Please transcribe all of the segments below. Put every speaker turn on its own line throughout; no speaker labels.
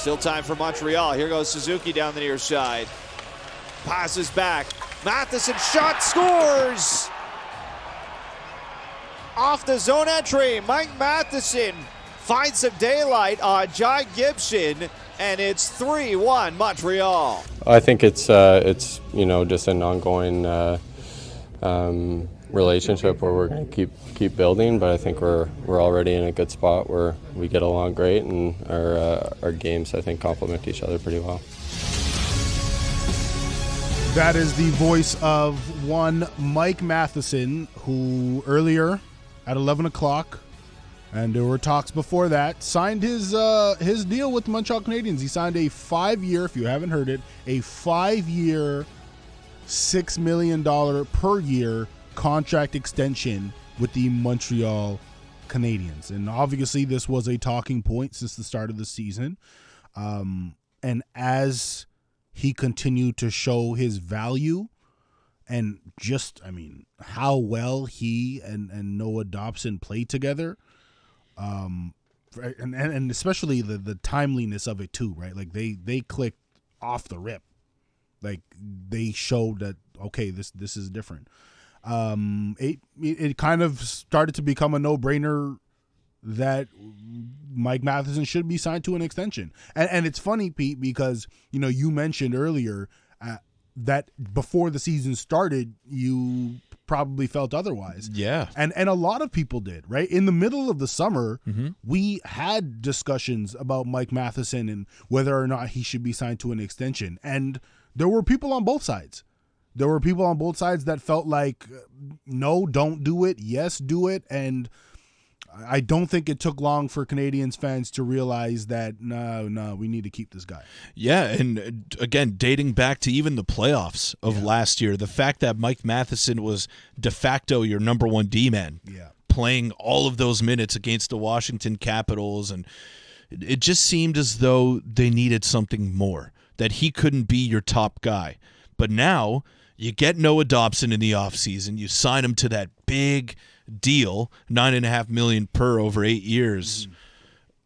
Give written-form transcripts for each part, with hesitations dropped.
Still time for Montreal. Here goes Suzuki down the near side. Passes back. Matheson shot, scores! Off the zone entry, Mike Matheson finds some daylight on John Gibson, and it's 3-1 Montreal.
I think it's just an ongoing relationship where we're going to keep building, but I think we're already in a good spot where we get along great, and our games, I think, complement each other pretty well.
That is the voice of one Mike Matheson, who earlier at 11 o'clock, and there were talks before that, signed his deal with the Montreal Canadiens. He signed a 5-year, if you haven't heard it, a 5-year, $6 million per year contract extension with the Montreal Canadiens. And obviously this was a talking point since the start of the season. And as he continued to show his value and just, how well he and Noah Dobson play together, and especially the timeliness of it too, right? Like they clicked off the rip. Like they showed that, okay, this is different. It kind of started to become a no-brainer that Mike Matheson should be signed to an extension. And it's funny, Pete, because you mentioned earlier that before the season started, you probably felt otherwise.
Yeah.
And a lot of people did, right? In the middle of the summer, we had discussions about Mike Matheson and whether or not he should be signed to an extension. And there were people on both sides. There were people on both sides that felt like, no, don't do it. Yes, do it. And I don't think it took long for Canadiens fans to realize that, no, we need to keep this guy.
Yeah, and again, dating back to even the playoffs of last year, the fact that Mike Matheson was de facto your number one D-man, playing all of those minutes against the Washington Capitals, and it just seemed as though they needed something more, that he couldn't be your top guy. But now you get Noah Dobson in the offseason, you sign him to that big deal, $9.5 million per over 8 years.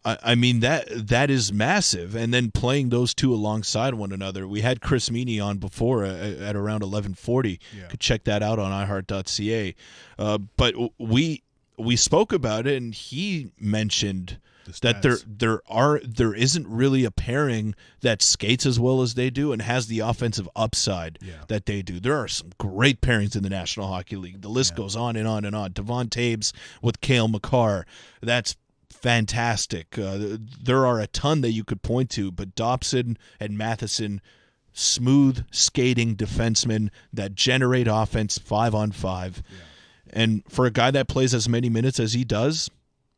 I mean that is massive. And then playing those two alongside one another. We had Chris Meany on before at around 11:40. Could check that out on iHeart.ca. But we spoke about it, and he mentioned that there isn't really a pairing that skates as well as they do and has the offensive upside that they do. There are some great pairings in the National Hockey League. The list goes on and on and on. Devon Taves with Cale Makar, that's fantastic. There are a ton that you could point to, but Dobson and Matheson, smooth skating defensemen that generate offense 5-on-5. And for a guy that plays as many minutes as he does,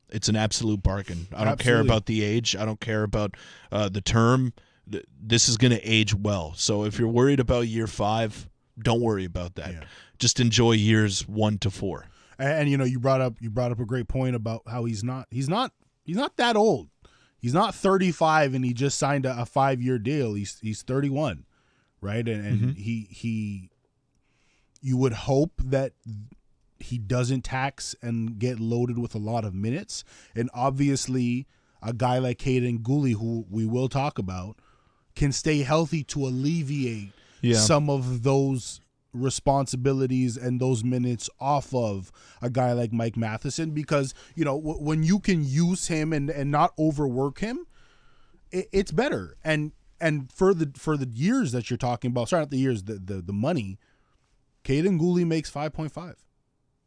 it's an absolute bargain. I don't care about the age. I don't care about the term. This is going to age well. So if you're worried about year 5, don't worry about that. Just enjoy years 1 to 4.
And you brought up a great point about how he's not that old. He's not 35 and he just signed a 5-year deal. He's 31, right? And he you would hope that he doesn't tax and get loaded with a lot of minutes. And obviously a guy like Kaden Guhle, who we will talk about, can stay healthy to alleviate some of those responsibilities and those minutes off of a guy like Mike Matheson, because when you can use him and not overwork him, it's better. And for the years that you're talking about, sorry, not the years, the money, Kaden Guhle makes 5.5.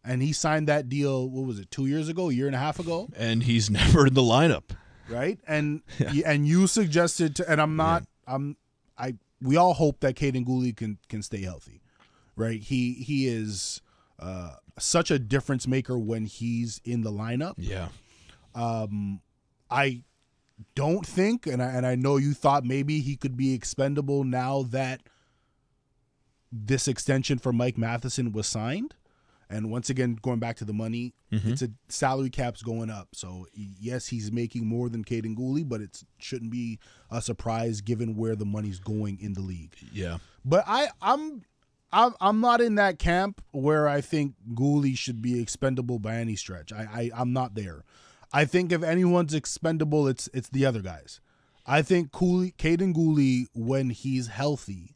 And he signed that deal, what was it, 2 years ago, a year and a half ago?
And he's never in the lineup.
Right? And and you suggested to, and we all hope that Kaden Guhle can stay healthy. Right? He is such a difference maker when he's in the lineup.
Yeah.
I don't think, and I know you thought maybe he could be expendable now that this extension for Mike Matheson was signed. And once again, going back to the money, it's a salary cap's going up. So yes, he's making more than Kaden Guhle, but it shouldn't be a surprise given where the money's going in the league.
Yeah.
But I'm not in that camp where I think Guhle should be expendable by any stretch. I'm not there. I think if anyone's expendable, it's the other guys. I think Kaden Guhle, when he's healthy,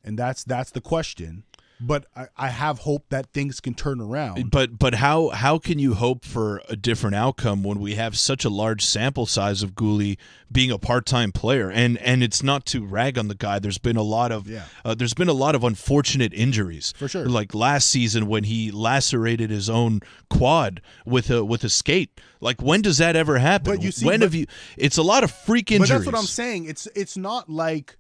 and that's the question. But I have hope that things can turn around.
But how can you hope for a different outcome when we have such a large sample size of Guhle being a part-time player? And it's not to rag on the guy. There's been a lot of unfortunate injuries.
For sure.
Like last season when he lacerated his own quad with a skate. Like, when does that ever happen?
But you see,
it's a lot of freak injuries.
But that's what I'm saying. It's not like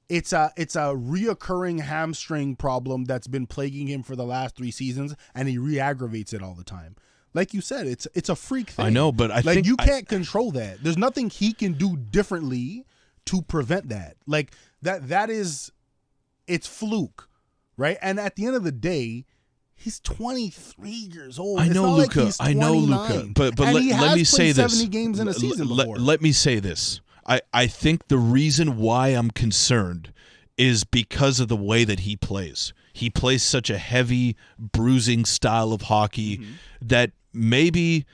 it's a reoccurring hamstring problem that's been plaguing him for the last 3 seasons, and he re-aggravates it all the time. Like you said, it's a freak thing.
I know, but I think
you can't control that. There's nothing he can do differently to prevent that. Like that is, it's fluke, right? And at the end of the day, he's 23 years old.
I know,
it's not
Luca.
Like he's 29.
I know, Luca. But
let
me say this.
70 games in a season before.
Let me say this. I think the reason why I'm concerned is because of the way that he plays. He plays such a heavy, bruising style of hockey that maybe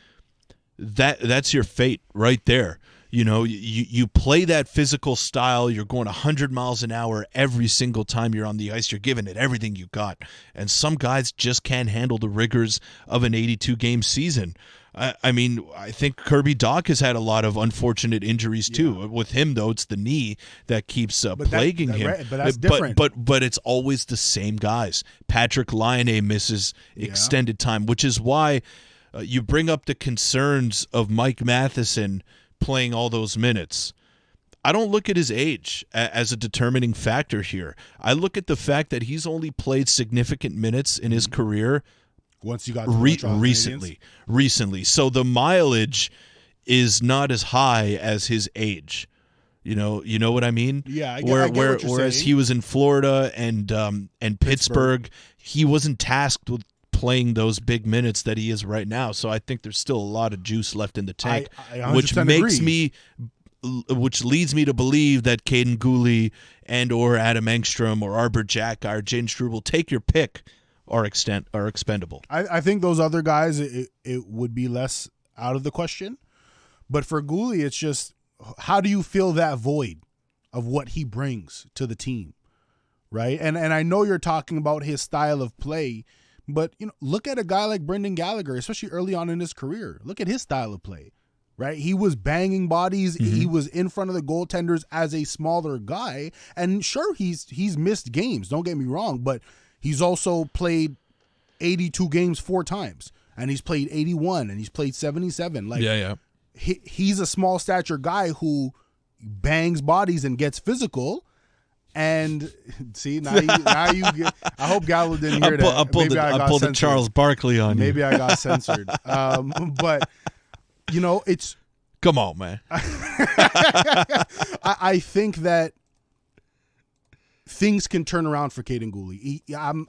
that's your fate right there. You know, you play that physical style. You're going 100 miles an hour every single time you're on the ice. You're giving it everything you got. And some guys just can't handle the rigors of an 82-game season. I mean, I think Kirby Dach has had a lot of unfortunate injuries too. With him, though, it's the knee that keeps plaguing him.
Right, but that's different.
But it's always the same guys. Patrick Laine misses extended time, which is why you bring up the concerns of Mike Matheson playing all those minutes. I don't look at his age as a determining factor here. I look at the fact that he's only played significant minutes in his career
once you got
recently. So the mileage is not as high as his age. You know what I mean?
Yeah, I get what you're
whereas
saying.
he was in Florida and Pittsburgh, he wasn't tasked with playing those big minutes that he is right now. So I think there's still a lot of juice left in the tank,
I
which leads me to believe that Kaden Guhle and or Adam Engstrom or Arbor Xhekaj or Jaden Struble, take your pick, are expendable.
I think those other guys, it would be less out of the question. But for Guhle, it's just, how do you fill that void of what he brings to the team, right? And I know you're talking about his style of play, but look at a guy like Brendan Gallagher, especially early on in his career. Look at his style of play, right? He was banging bodies. He was in front of the goaltenders as a smaller guy. And sure, he's missed games, don't get me wrong, but he's also played 82 games 4 times, and he's played 81, and he's played 77. He's a small stature guy who bangs bodies and gets physical. And see, now you get. I hope Gallo didn't hear that.
I pulled the Charles Barkley on you.
Maybe I got censored. But it's.
Come on, man.
I think that things can turn around for Kaden Guhle.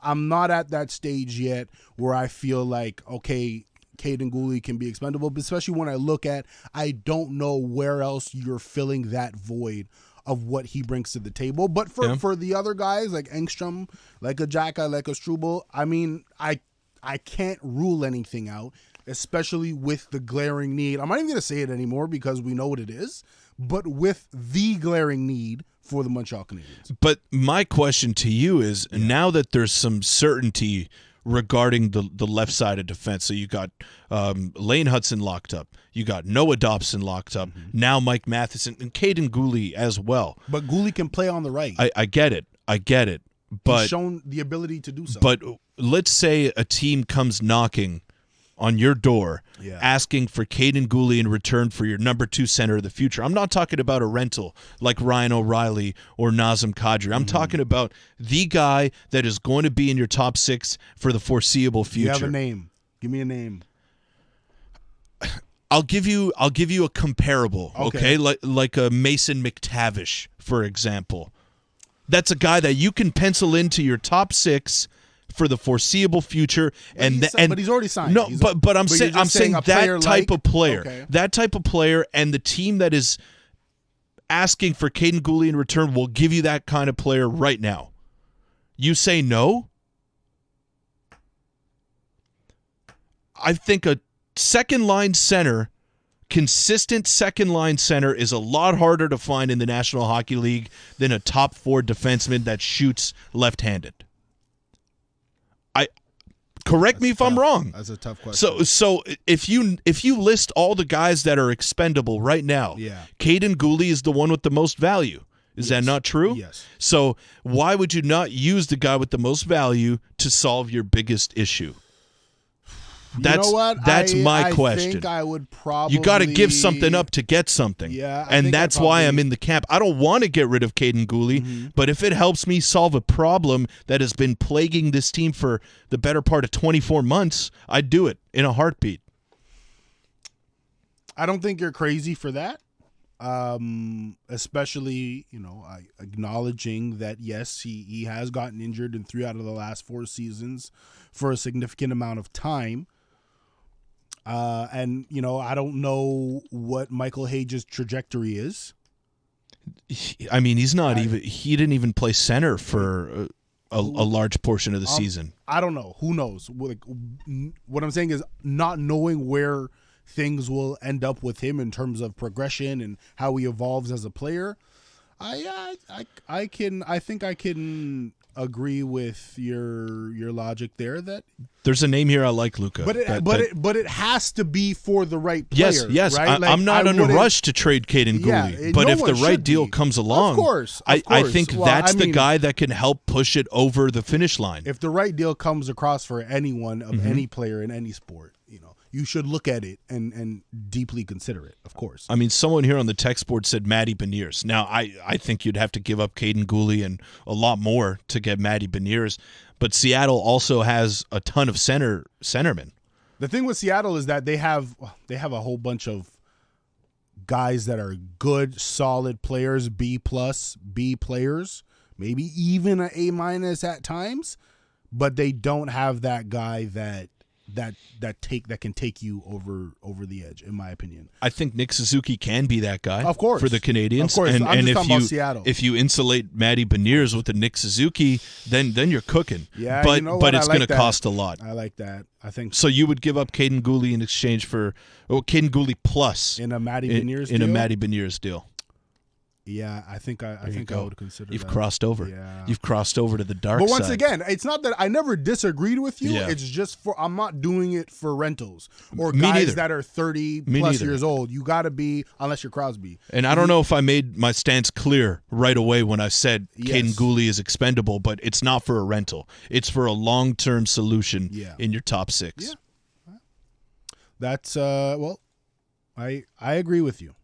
I'm not at that stage yet where I feel like, okay, Kaden Guhle can be expendable, but especially when I don't know where else you're filling that void of what he brings to the table. But for the other guys like Engstrom, like a Xhekaj, like a Struble, I mean, I can't rule anything out, especially with the glaring need. I'm not even going to say it anymore because we know what it is, but with the glaring need for the Montreal Canadiens.
But my question to you is, now that there's some certainty regarding the left side of defense, so you got Lane Hudson locked up, you got Noah Dobson locked up, now Mike Matheson and Kaden Guhle as well.
But Guhle can play on the right.
I get it, but
he's shown the ability to do so.
But let's say a team comes knocking on your door asking for Kaden Guhle in return for your number 2 center of the future. I'm not talking about a rental like Ryan O'Reilly or Nazem Kadri. I'm talking about the guy that is going to be in your top 6 for the foreseeable future.
You have a name. Give me a name.
I'll give you a comparable, okay? Like a Mason McTavish, for example. That's a guy that you can pencil into your top 6 for the foreseeable future,
but he's already signed.
No, but I'm saying that type of player,
okay.
That type of player, and the team that is asking for Kaden Guhle in return will give you that kind of player right now. You say no? I think a second line center consistent second-line center is a lot harder to find in the National Hockey League than a top 4 defenseman that shoots left-handed. Correct me if I'm wrong.
That's a tough question.
So if you list all the guys that are expendable right now, Kaden Guhle is the one with the most value. Is that not true?
Yes.
So why would you not use the guy with the most value to solve your biggest issue?
You know what?
That's my question.
I think I would probably.
You got to give something up to get something.
Yeah,
and that's why I'm in the camp. I don't want to get rid of Kaden Guhle, but if it helps me solve a problem that has been plaguing this team for the better part of 24 months, I'd do it in a heartbeat.
I don't think you're crazy for that. Especially, acknowledging that, yes, he has gotten injured in 3 out of the last 4 seasons for a significant amount of time. And I don't know what Michael Hage's trajectory is.
I mean, he didn't even play center for a large portion of the season.
I don't know. Who knows? What I'm saying is not knowing where things will end up with him in terms of progression and how he evolves as a player. I think I can agree with your logic there that
there's a name here I like, Luca.
But it has to be for the right player.
Yes.
Right?
I'm not in a rush to trade Kaden Guhle, but if the right deal comes along,
of course.
I think that's the guy that can help push it over the finish line.
If the right deal comes across for anyone of any player in any sport, you should look at it and deeply consider it, of course.
I mean, someone here on the text board said Matty Beniers. Now, I think you'd have to give up Kaden Guhle and a lot more to get Matty Beniers, but Seattle also has a ton of centermen.
The thing with Seattle is that they have a whole bunch of guys that are good, solid players, B+, B players, maybe even an A- at times, but they don't have that guy that can take you over the edge, in my opinion.
I think Nick Suzuki can be that guy,
of course,
for the Canadiens.
Of course, I'm just talking about Seattle.
If you insulate Matty Beniers with a Nick Suzuki, then you're cooking.
Yeah,
but it's going to cost a lot.
I like that. I think
so. You would give up Kaden Guhle in exchange for Kaden Guhle plus
in a Matty Beniers
in a Matty Beniers deal.
Yeah, I think I would consider
You've
that.
crossed over.
Yeah.
You've crossed over to the dark side.
But once again, it's not that I never disagreed with you.
Yeah.
It's just I'm not doing it for rentals or
Me
guys
neither.
that are 30
Me
plus
neither.
years old. You got to be, unless you're Crosby.
And I don't know if I made my stance clear right away when I said Kaden Guhle is expendable, but it's not for a rental. It's for a long-term solution in your top 6.
Yeah. That's I agree with you.